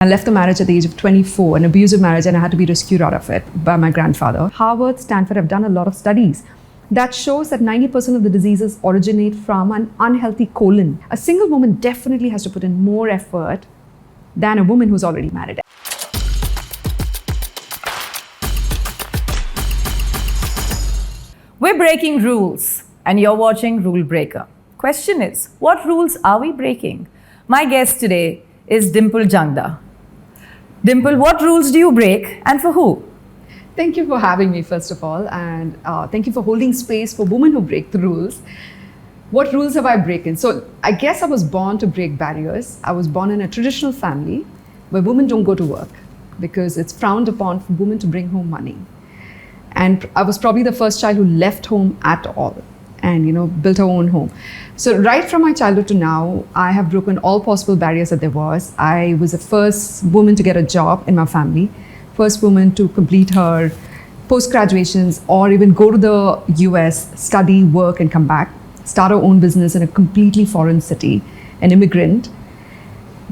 I left the marriage at the age of 24, an abusive marriage, and I had to be rescued out of it by my grandfather. Harvard, Stanford have done a lot of studies that shows that 90% of the diseases originate from an unhealthy colon. A single woman definitely has to put in more effort than a woman who's already married. We're breaking rules, and you're watching Rulebreaker. Question is, what rules are we breaking? My guest today is Dimple Jangda. Dimple, what rules do you break and for who? Thank you for having me, first of all, and thank you for holding space for women who break the rules. What rules have I broken? So I guess I was born to break barriers. I was born in a traditional family where women don't go to work because it's frowned upon for women to bring home money. And I was probably the first child who left home at all and built her own home. So right from my childhood to now, I have broken all possible barriers that there was. I was the first woman to get a job in my family, first woman to complete her post-graduations or even go to the US, study, work and come back, start her own business in a completely foreign city, an immigrant.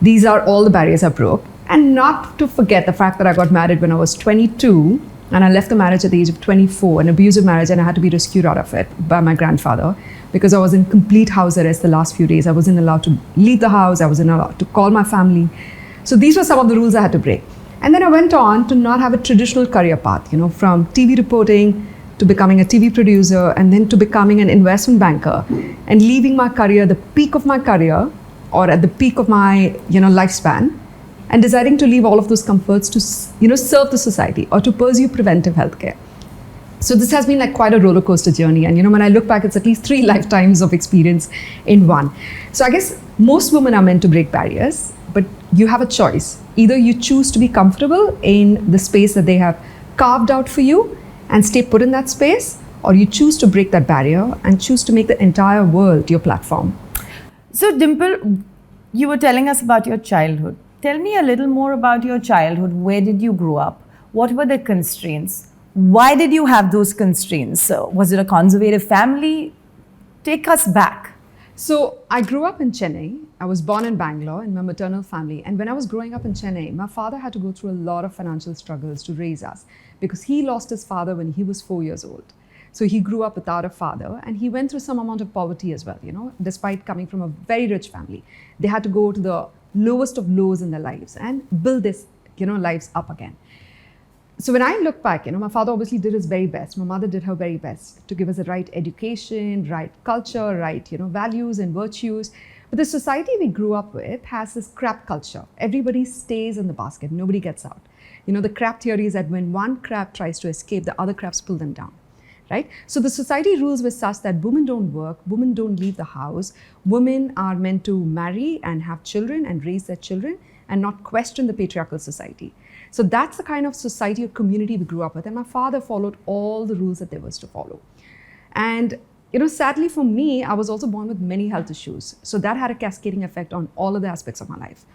These are all the barriers I broke. And not to forget the fact that I got married when I was 22, and I left the marriage at the age of 24, an abusive marriage, and I had to be rescued out of it by my grandfather because I was in complete house arrest the last few days. I wasn't allowed to leave the house. I wasn't allowed to call my family. So these were some of the rules I had to break. And then I went on to not have a traditional career path, from TV reporting to becoming a TV producer and then to becoming an investment banker and leaving my career, the peak of my career or at the peak of my, lifespan, and deciding to leave all of those comforts to, serve the society or to pursue preventive healthcare. So this has been like quite a roller coaster journey. And, when I look back, it's at least 3 lifetimes of experience in one. So I guess most women are meant to break barriers, but you have a choice. Either you choose to be comfortable in the space that they have carved out for you and stay put in that space, or you choose to break that barrier and choose to make the entire world your platform. So Dimple, you were telling us about your childhood. Tell me a little more about your childhood. Where did you grow up? What were the constraints? Why did you have those constraints? Was it a conservative family? Take us back. So I grew up in Chennai. I was born in Bangalore in my maternal family. And when I was growing up in Chennai, my father had to go through a lot of financial struggles to raise us because he lost his father when he was 4 years old. So he grew up without a father and he went through some amount of poverty as well, despite coming from a very rich family. They had to go to the lowest of lows in their lives and build this, lives up again. So when I look back, my father obviously did his very best. My mother did her very best to give us the right education, right culture, right, values and virtues. But the society we grew up with has this crab culture. Everybody stays in the basket. Nobody gets out. The crab theory is that when one crab tries to escape, the other crabs pull them down. Right? So the society rules were such that women don't work, women don't leave the house, women are meant to marry and have children and raise their children and not question the patriarchal society. So that's the kind of society or community we grew up with. And my father followed all the rules that there was to follow. And, sadly for me, I was also born with many health issues. So that had a cascading effect on all of the aspects of my life.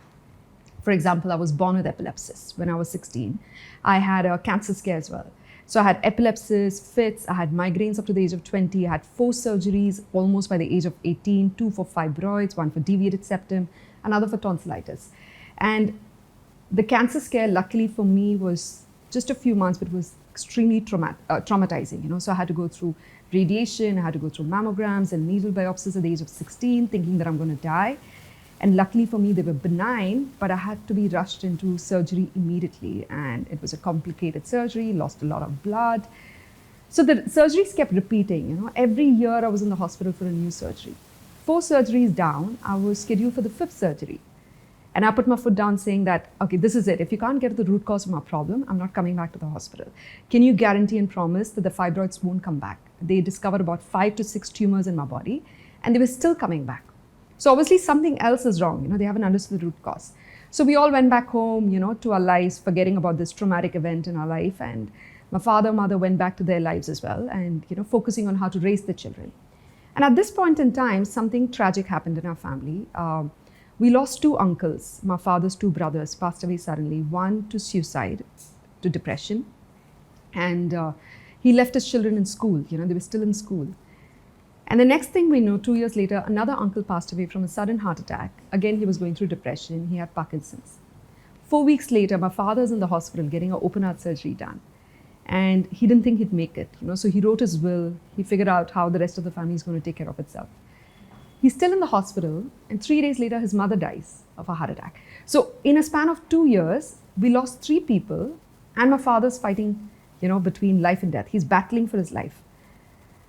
For example, I was born with epilepsy when I was 16. I had a cancer scare as well. So I had epilepsy, fits, I had migraines up to the age of 20, I had 4 surgeries almost by the age of 18, 2 for fibroids, 1 for deviated septum, another for tonsillitis. And the cancer scare, luckily for me, was just a few months, but it was extremely traumatizing. So I had to go through radiation, I had to go through mammograms and needle biopsies at the age of 16, thinking that I'm going to die. And luckily for me, they were benign, but I had to be rushed into surgery immediately. And it was a complicated surgery, lost a lot of blood. So the surgeries kept repeating, Every year I was in the hospital for a new surgery. 4 surgeries down, I was scheduled for the 5th surgery. And I put my foot down saying that, okay, this is it. If you can't get to the root cause of my problem, I'm not coming back to the hospital. Can you guarantee and promise that the fibroids won't come back? They discovered about 5 to 6 tumors in my body, and they were still coming back. So obviously something else is wrong, they haven't understood the root cause. So we all went back home, to our lives, forgetting about this traumatic event in our life. And my father, mother went back to their lives as well and, focusing on how to raise the children. And at this point in time, something tragic happened in our family. We lost 2 uncles. My father's 2 brothers passed away suddenly, one to suicide, to depression. And he left his children in school, they were still in school. And the next thing we know, 2 years later, another uncle passed away from a sudden heart attack. Again, he was going through depression. He had Parkinson's. 4 weeks later, my father's in the hospital getting an open heart surgery done. And he didn't think he'd make it, So he wrote his will. He figured out how the rest of the family is going to take care of itself. He's still in the hospital, and 3 days later, his mother dies of a heart attack. So in a span of 2 years, we lost 3 people, and my father's fighting, between life and death. He's battling for his life.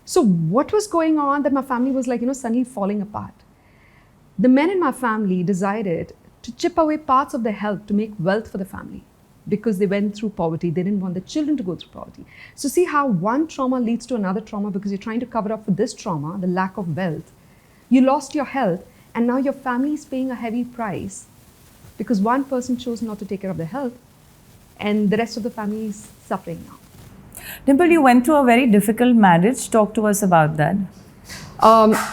So what was going on that my family was like, suddenly falling apart? The men in my family decided to chip away parts of their health to make wealth for the family because they went through poverty. They didn't want the children to go through poverty. So see how one trauma leads to another trauma because you're trying to cover up for this trauma, the lack of wealth. You lost your health, and now your family is paying a heavy price because one person chose not to take care of their health, and the rest of the family is suffering now. Dimple, you went through a very difficult marriage. Talk to us about that.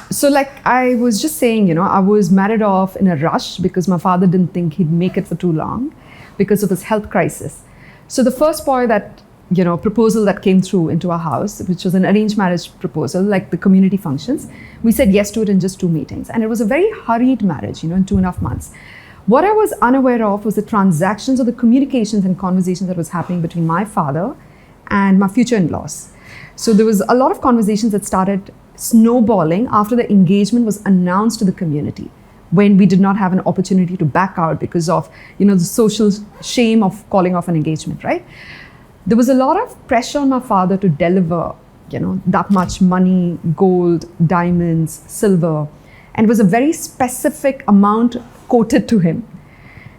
So like I was just saying, I was married off in a rush because my father didn't think he'd make it for too long because of his health crisis. So the first boy that, proposal that came through into our house, which was an arranged marriage proposal, like the community functions, we said yes to it in just 2 meetings. And it was a very hurried marriage, in 2.5 months. What I was unaware of was the transactions or the communications and conversations that was happening between my father and my future in-laws. So there was a lot of conversations that started snowballing after the engagement was announced to the community, when we did not have an opportunity to back out because of, the social shame of calling off an engagement, right? There was a lot of pressure on my father to deliver, that much money, gold, diamonds, silver, and it was a very specific amount quoted to him.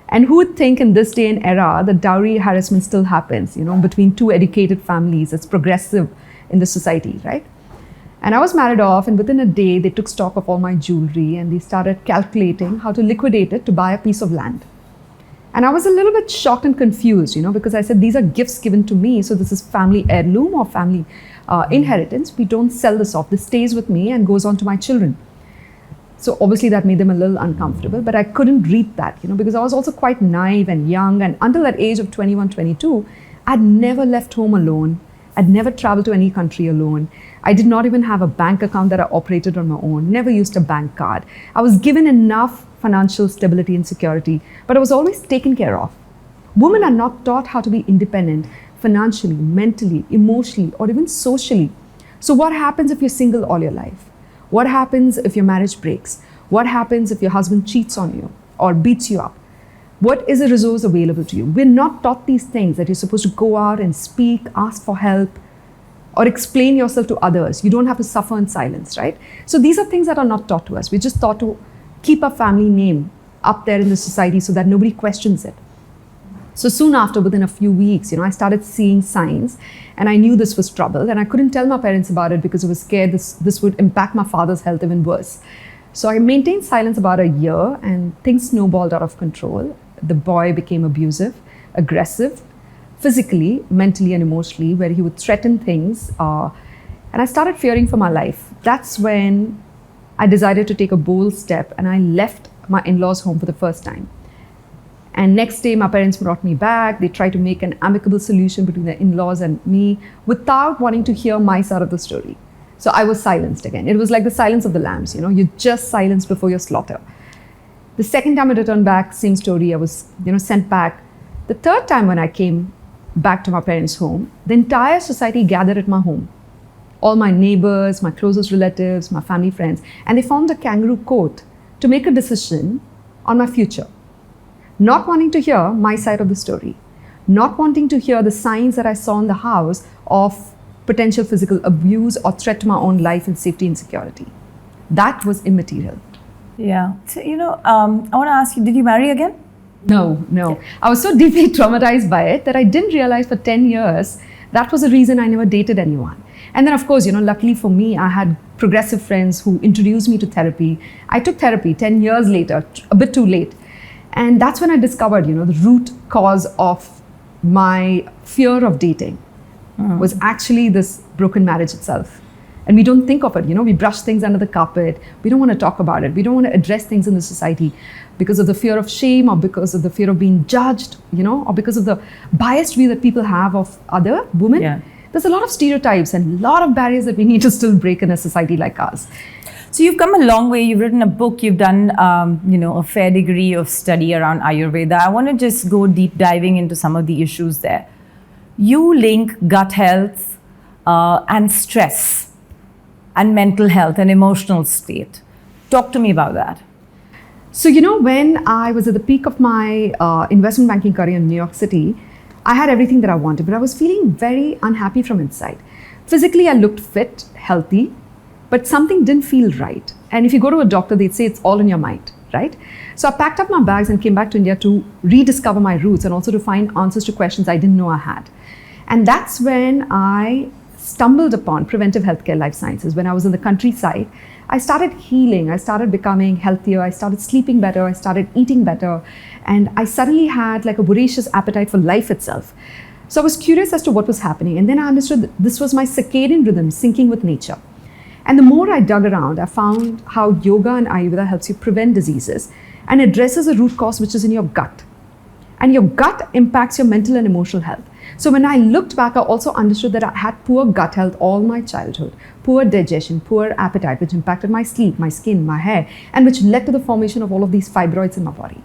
And who would think in this day and era that dowry harassment still happens, between 2 educated families? It's progressive in the society, right? And I was married off, and within a day, they took stock of all my jewelry and they started calculating how to liquidate it to buy a piece of land. And I was a little bit shocked and confused, because I said, these are gifts given to me. So this is family heirloom or family inheritance. We don't sell this off. This stays with me and goes on to my children. So obviously that made them a little uncomfortable, but I couldn't read that, because I was also quite naive and young. And until that age of 21, 22, I'd never left home alone. I'd never traveled to any country alone. I did not even have a bank account that I operated on my own, never used a bank card. I was given enough financial stability and security, but I was always taken care of. Women are not taught how to be independent financially, mentally, emotionally, or even socially. So what happens if you're single all your life? What happens if your marriage breaks? What happens if your husband cheats on you or beats you up? What is a resource available to you? We're not taught these things, that you're supposed to go out and speak, ask for help, or explain yourself to others. You don't have to suffer in silence, right? So these are things that are not taught to us. We're just taught to keep our family name up there in the society so that nobody questions it. So soon after, within a few weeks, I started seeing signs, and I knew this was trouble, and I couldn't tell my parents about it because I was scared this would impact my father's health even worse. So I maintained silence about a year, and things snowballed out of control. The boy became abusive, aggressive, physically, mentally, and emotionally, where he would threaten things, and I started fearing for my life. That's when I decided to take a bold step, and I left my in-laws' home for the first time. And next day, my parents brought me back. They tried to make an amicable solution between the in-laws and me without wanting to hear my side of the story. So I was silenced again. It was like the silence of the lambs, You're just silenced before your slaughter. The second time I returned back, same story. I was, sent back. The third time when I came back to my parents' home, the entire society gathered at my home. All my neighbors, my closest relatives, my family friends, and they formed a kangaroo court to make a decision on my future. Not wanting to hear my side of the story, not wanting to hear the signs that I saw in the house of potential physical abuse or threat to my own life and safety and security. That was immaterial. Yeah. So, I want to ask you, did you marry again? No. I was so deeply traumatized by it that I didn't realize for 10 years that was the reason I never dated anyone. And then, of course, luckily for me, I had progressive friends who introduced me to therapy. I took therapy 10 years later, a bit too late. And that's when I discovered, the root cause of my fear of dating was actually this broken marriage itself. And we don't think of it, we brush things under the carpet. We don't want to talk about it. We don't want to address things in the society because of the fear of shame or because of the fear of being judged, or because of the biased view that people have of other women. Yeah. There's a lot of stereotypes and a lot of barriers that we need to still break in a society like ours. So you've come a long way. You've written a book. You've done, a fair degree of study around Ayurveda. I want to just go deep diving into some of the issues there. You link gut health and stress and mental health and emotional state. Talk to me about that. So, when I was at the peak of my investment banking career in New York City, I had everything that I wanted, but I was feeling very unhappy from inside. Physically, I looked fit, healthy, but something didn't feel right. And if you go to a doctor, they'd say it's all in your mind, right? So I packed up my bags and came back to India to rediscover my roots and also to find answers to questions I didn't know I had. And that's when I stumbled upon preventive healthcare life sciences. When I was in the countryside, I started healing, I started becoming healthier, I started sleeping better, I started eating better, and I suddenly had like a voracious appetite for life itself. So I was curious as to what was happening, and then I understood that this was my circadian rhythm syncing with nature. And the more I dug around, I found how yoga and Ayurveda helps you prevent diseases and addresses a root cause which is in your gut. And your gut impacts your mental and emotional health. So when I looked back, I also understood that I had poor gut health all my childhood, poor digestion, poor appetite, which impacted my sleep, my skin, my hair, and which led to the formation of all of these fibroids in my body.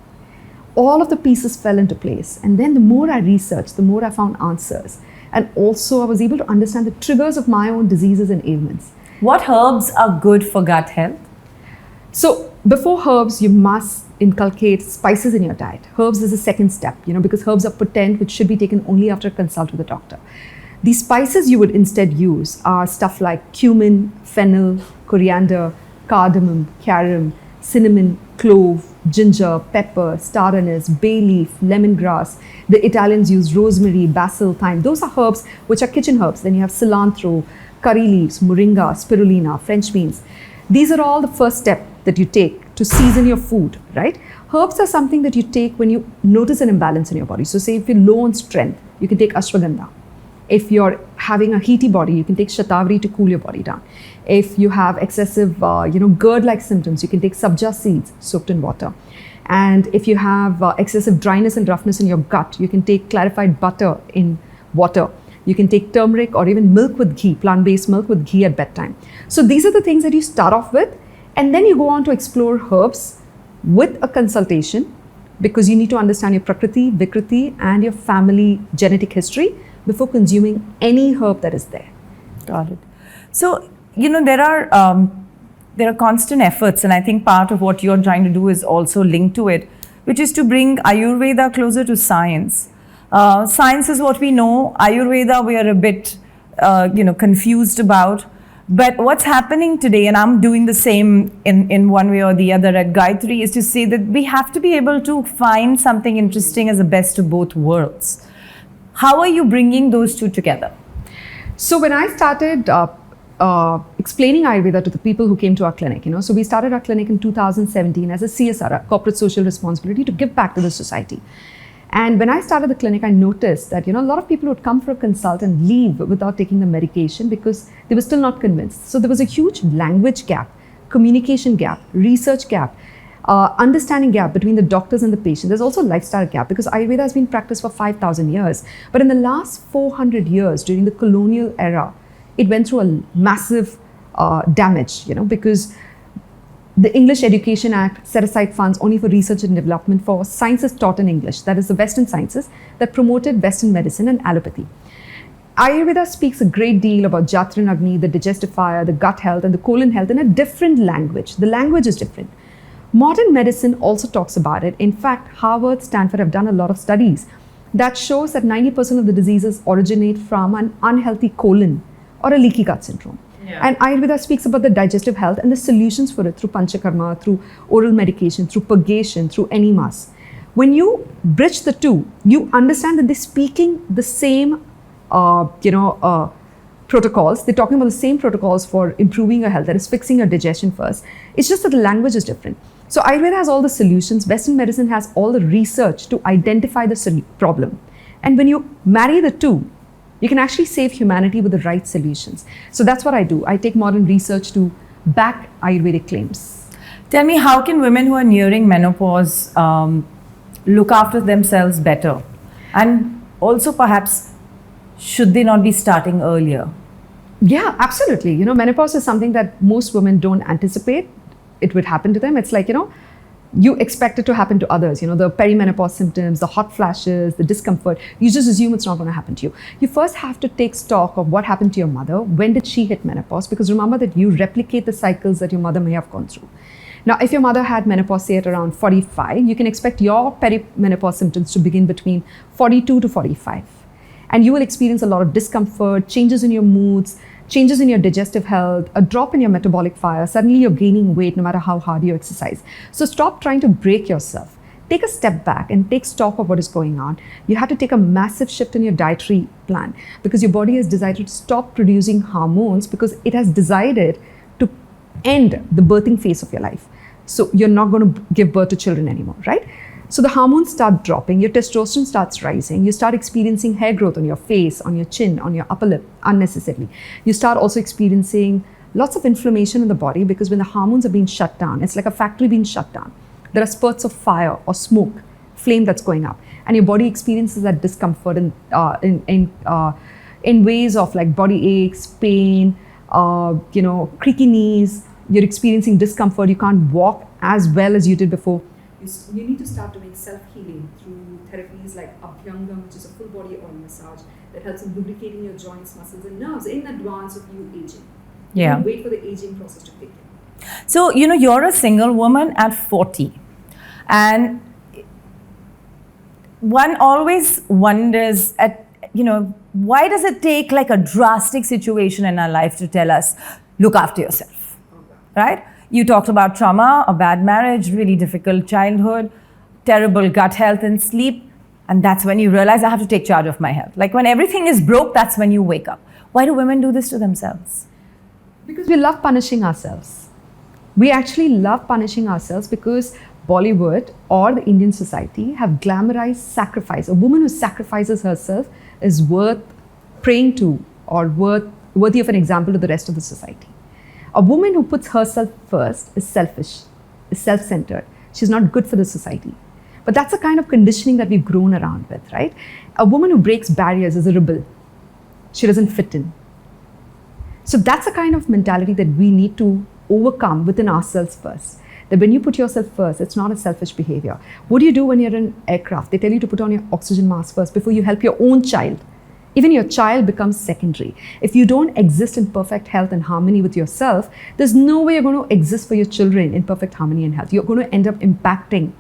All of the pieces fell into place. And then the more I researched, the more I found answers. And also I was able to understand the triggers of my own diseases and ailments. What herbs are good for gut health? So before herbs, you must inculcate spices in your diet. Herbs is the second step, because herbs are potent, which should be taken only after a consult with a doctor. The spices you would instead use are stuff like cumin, fennel, coriander, cardamom, carom, cinnamon, clove, ginger, pepper, star anise, bay leaf, lemongrass. The Italians use rosemary, basil, thyme. Those are herbs which are kitchen herbs. Then you have cilantro, curry leaves, moringa, spirulina, French beans. These are all the first step that you take to season your food, right? Herbs are something that you take when you notice an imbalance in your body. So say if you're low on strength, you can take ashwagandha. If you're having a heaty body, you can take shatavari to cool your body down. If you have excessive, GERD-like symptoms, you can take sabja seeds soaked in water. And if you have excessive dryness and roughness in your gut, you can take clarified butter in water. You can take turmeric or even milk with ghee, plant-based milk with ghee at bedtime. So these are the things that you start off with, and then you go on to explore herbs with a consultation, because you need to understand your prakriti, vikriti, and your family genetic history before consuming any herb that is there. Got it. So, there are constant efforts, and I think part of what you're trying to do is also linked to it, which is to bring Ayurveda closer to science. Science is what we know. Ayurveda, we are a bit, confused about. But what's happening today, and I'm doing the same in one way or the other at Gayatri, is to say that we have to be able to find something interesting as the best of both worlds. How are you bringing those two together? So when I started explaining Ayurveda to the people who came to our clinic, so we started our clinic in 2017 as a CSR, a corporate social responsibility, to give back to the society. And when I started the clinic, I noticed that, a lot of people would come for a consult and leave without taking the medication because they were still not convinced. So there was a huge language gap, communication gap, research gap, understanding gap between the doctors and the patient. There's also a lifestyle gap, because Ayurveda has been practiced for 5,000 years. But in the last 400 years, during the colonial era, it went through a massive damage, because the English Education Act set aside funds only for research and development for sciences taught in English, that is the Western sciences that promoted Western medicine and allopathy. Ayurveda speaks a great deal about Jatra and Agni, the digestive fire, the gut health, and the colon health in a different language. The language is different. Modern medicine also talks about it. In fact, Harvard, Stanford have done a lot of studies that shows that 90% of the diseases originate from an unhealthy colon or a leaky gut syndrome. Yeah. And Ayurveda speaks about the digestive health and the solutions for it through panchakarma, through oral medication, through purgation, through enemas. When you bridge the two, you understand that they're speaking the same, protocols. They're talking about the same protocols for improving your health, that is fixing your digestion first. It's just that the language is different. So Ayurveda has all the solutions. Western medicine has all the research to identify the problem. And when you marry the two, you can actually save humanity with the right solutions. So that's what I do. I take modern research to back Ayurvedic claims. Tell me, how can women who are nearing menopause look after themselves better? And also perhaps, should they not be starting earlier? Yeah, absolutely. Menopause is something that most women don't anticipate it would happen to them. It's like, you expect it to happen to others. The perimenopause symptoms, the hot flashes, the discomfort. You just assume it's not going to happen to you. You first have to take stock of what happened to your mother. When did she hit menopause? Because remember that you replicate the cycles that your mother may have gone through. Now, if your mother had menopause, say at around 45, you can expect your perimenopause symptoms to begin between 42 to 45. And you will experience a lot of discomfort, changes in your moods, changes in your digestive health, a drop in your metabolic fire. Suddenly you're gaining weight no matter how hard you exercise. So stop trying to break yourself. Take a step back and take stock of what is going on. You have to take a massive shift in your dietary plan because your body has decided to stop producing hormones because it has decided to end the birthing phase of your life. So you're not going to give birth to children anymore, right? So the hormones start dropping, your testosterone starts rising, you start experiencing hair growth on your face, on your chin, on your upper lip, unnecessarily. You start also experiencing lots of inflammation in the body because when the hormones are being shut down, it's like a factory being shut down. There are spurts of fire or smoke, flame that's going up, and your body experiences that discomfort in ways of like body aches, pain, creaky knees. You're experiencing discomfort. You can't walk as well as you did before. You need to start doing self-healing through therapies like Abhyangam, which is a full body oil massage that helps in lubricating your joints, muscles, and nerves in advance of you aging. Yeah. You wait for the aging process to kick in. So, you're a single woman at 40. And one always wonders why does it take like a drastic situation in our life to tell us, look after yourself, right? You talked about trauma, a bad marriage, really difficult childhood, terrible gut health and sleep. And that's when you realize I have to take charge of my health. Like when everything is broke, that's when you wake up. Why do women do this to themselves? Because we love punishing ourselves. We actually love punishing ourselves because Bollywood or the Indian society have glamorized sacrifice. A woman who sacrifices herself is worth praying to or worthy of an example to the rest of the society. A woman who puts herself first is selfish, is self-centered. She's not good for the society. But that's the kind of conditioning that we've grown around with, right? A woman who breaks barriers is a rebel. She doesn't fit in. So that's the kind of mentality that we need to overcome within ourselves first. That when you put yourself first, it's not a selfish behavior. What do you do when you're in aircraft? They tell you to put on your oxygen mask first before you help your own child. Even your child becomes secondary. If you don't exist in perfect health and harmony with yourself, there's no way you're going to exist for your children in perfect harmony and health. You're going to end up impacting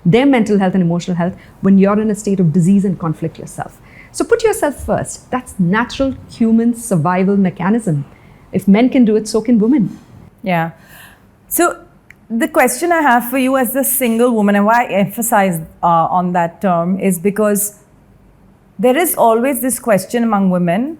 their mental health and emotional health when you're in a state of disease and conflict yourself. So put yourself first. That's natural human survival mechanism. If men can do it, so can women. Yeah. So the question I have for you as the single woman, and why I emphasize on that term, is because there is always this question among women,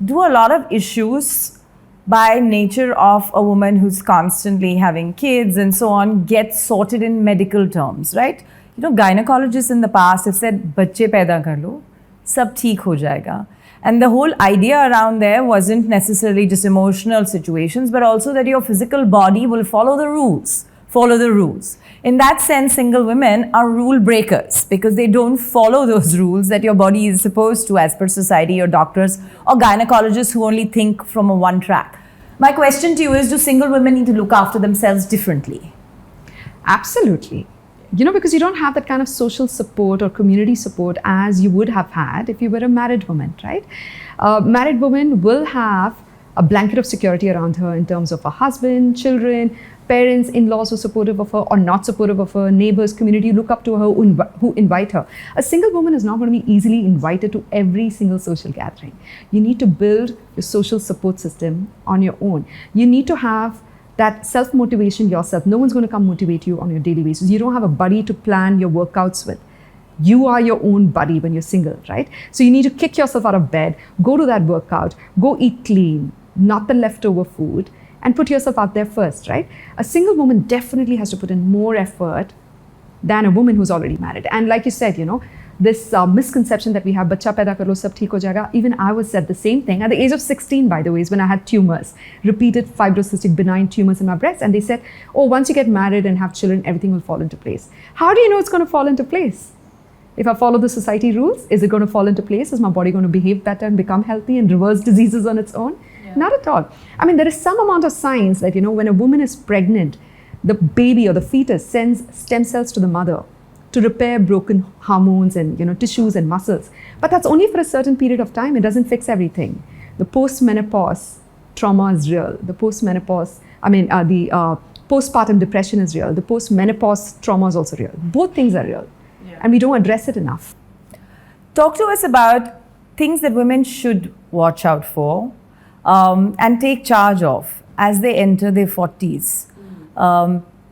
do a lot of issues by nature of a woman who's constantly having kids and so on get sorted in medical terms, right? Gynecologists in the past have said, "Bacche paida kar lo, sab theek ho jayega." And the whole idea around there wasn't necessarily just emotional situations, but also that your physical body will follow the rules. In that sense, single women are rule breakers because they don't follow those rules that your body is supposed to as per society or doctors or gynecologists who only think from a one track. My question to you is, do single women need to look after themselves differently? Absolutely. Because you don't have that kind of social support or community support as you would have had if you were a married woman, right? Married woman will have a blanket of security around her in terms of a husband, children, parents, in-laws who are supportive of her or not supportive of her, neighbors, community look up to her, who invite her. A single woman is not going to be easily invited to every single social gathering. You need to build your social support system on your own. You need to have that self-motivation yourself. No one's going to come motivate you on your daily basis. You don't have a buddy to plan your workouts with. You are your own buddy when you're single, right? So you need to kick yourself out of bed, go to that workout, go eat clean, not the leftover food, and put yourself out there first, right? A single woman definitely has to put in more effort than a woman who's already married. And like you said, this misconception that we have, "Bachcha paida kar lo, sab theek ho jayega." Even I was said the same thing at the age of 16, by the way, is when I had tumors, repeated fibrocystic benign tumors in my breast. And they said, "Oh, once you get married and have children, everything will fall into place." How do you know it's going to fall into place? If I follow the society rules, is it going to fall into place? Is my body going to behave better and become healthy and reverse diseases on its own? Yeah. Not at all. I mean, there is some amount of science that, when a woman is pregnant, the baby or the fetus sends stem cells to the mother to repair broken hormones and, tissues and muscles. But that's only for a certain period of time. It doesn't fix everything. The post-menopause trauma is real. The postpartum depression is real. The post-menopause trauma is also real. Both things are real. Yeah. And we don't address it enough. Talk to us about things that women should watch out for and take charge of as they enter their 40s.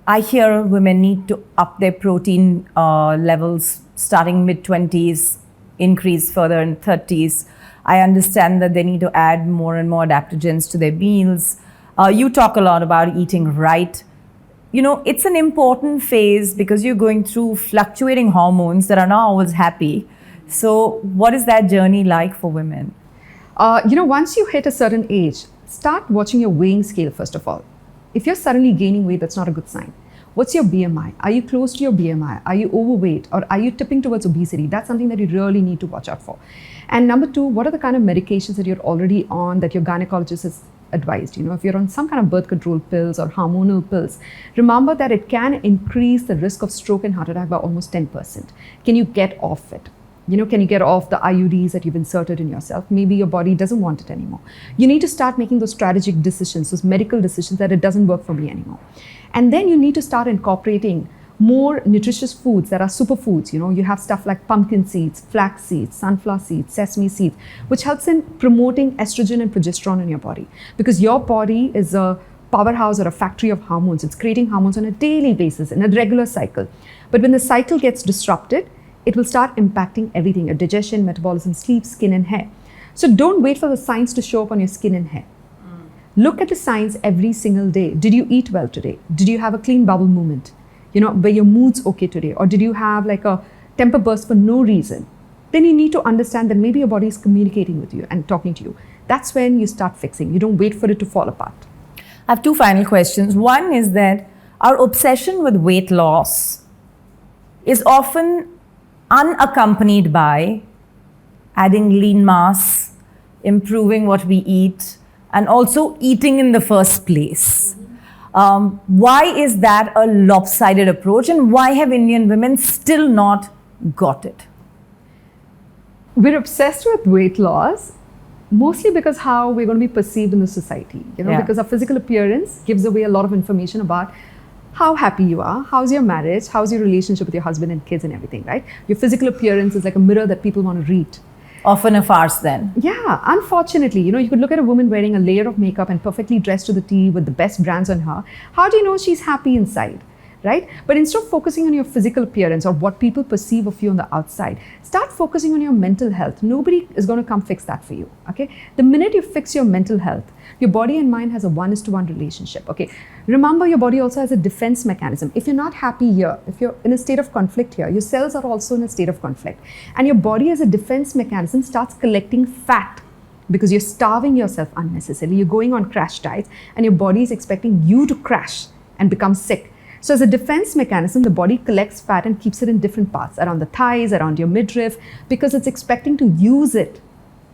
I hear women need to up their protein levels starting mid-20s, increase further in 30s. I understand that they need to add more and more adaptogens to their meals. You talk a lot about eating right. It's an important phase because you're going through fluctuating hormones that are not always happy. So what is that journey like for women? Once you hit a certain age, start watching your weighing scale first of all. If you're suddenly gaining weight, that's not a good sign. What's your BMI? Are you close to your BMI? Are you overweight? Or are you tipping towards obesity? That's something that you really need to watch out for. And number two, what are the kind of medications that you're already on that your gynecologist has advised? If you're on some kind of birth control pills or hormonal pills, remember that it can increase the risk of stroke and heart attack by almost 10%. Can you get off it? Can you get off the IUDs that you've inserted in yourself? Maybe your body doesn't want it anymore. You need to start making those strategic decisions, those medical decisions that it doesn't work for me anymore. And then you need to start incorporating more nutritious foods that are superfoods. You have stuff like pumpkin seeds, flax seeds, sunflower seeds, sesame seeds, which helps in promoting estrogen and progesterone in your body. Because your body is a powerhouse or a factory of hormones. It's creating hormones on a daily basis in a regular cycle. But when the cycle gets disrupted, it will start impacting everything, your digestion, metabolism, sleep, skin and hair. So don't wait for the signs to show up on your skin and hair. Look at the signs every single day. Did you eat well today? Did you have a clean bowel movement? Were your moods okay today? Or did you have like a temper burst for no reason? Then you need to understand that maybe your body is communicating with you and talking to you. That's when you start fixing. You don't wait for it to fall apart. I have two final questions. One is that our obsession with weight loss is often unaccompanied by adding lean mass, improving what we eat, and also eating in the first place. Why is that a lopsided approach, and why have Indian women still not got it? We're obsessed with weight loss mostly because how we're going to be perceived in the society, because our physical appearance gives away a lot of information about how happy you are, how's your marriage, how's your relationship with your husband and kids and everything, right? Your physical appearance is like a mirror that people want to read. Often a farce then. Yeah, unfortunately, you could look at a woman wearing a layer of makeup and perfectly dressed to the T with the best brands on her. How do you know she's happy inside, right? But instead of focusing on your physical appearance or what people perceive of you on the outside, start focusing on your mental health. Nobody is going to come fix that for you, okay? The minute you fix your mental health, your body and mind has a 1:1 relationship, okay? Remember, your body also has a defense mechanism. If you're not happy here, if you're in a state of conflict here, your cells are also in a state of conflict. And your body as a defense mechanism starts collecting fat because you're starving yourself unnecessarily. You're going on crash diets and your body is expecting you to crash and become sick. So as a defense mechanism, the body collects fat and keeps it in different parts, around the thighs, around your midriff, because it's expecting to use it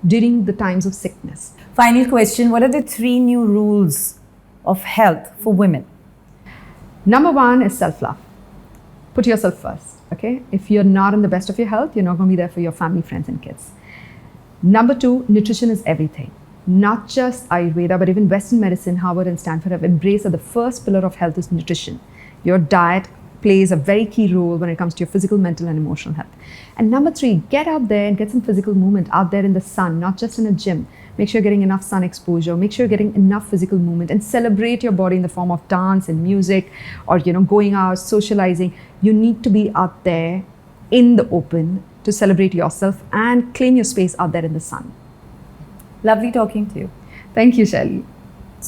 during the times of sickness. Final question, what are the 3 new rules of health for women? Number 1 is self-love. Put yourself first, okay? If you're not in the best of your health, you're not going to be there for your family, friends, and kids. Number 2, nutrition is everything. Not just Ayurveda, but even Western medicine, Harvard and Stanford have embraced that the first pillar of health is nutrition. Your diet plays a very key role when it comes to your physical, mental, and emotional health. And number 3, get out there and get some physical movement out there in the sun, not just in a gym. Make sure you're getting enough sun exposure. Make sure you're getting enough physical movement and celebrate your body in the form of dance and music or, going out, socializing. You need to be out there in the open to celebrate yourself and claim your space out there in the sun. Lovely talking to you. Thank you, Shaili.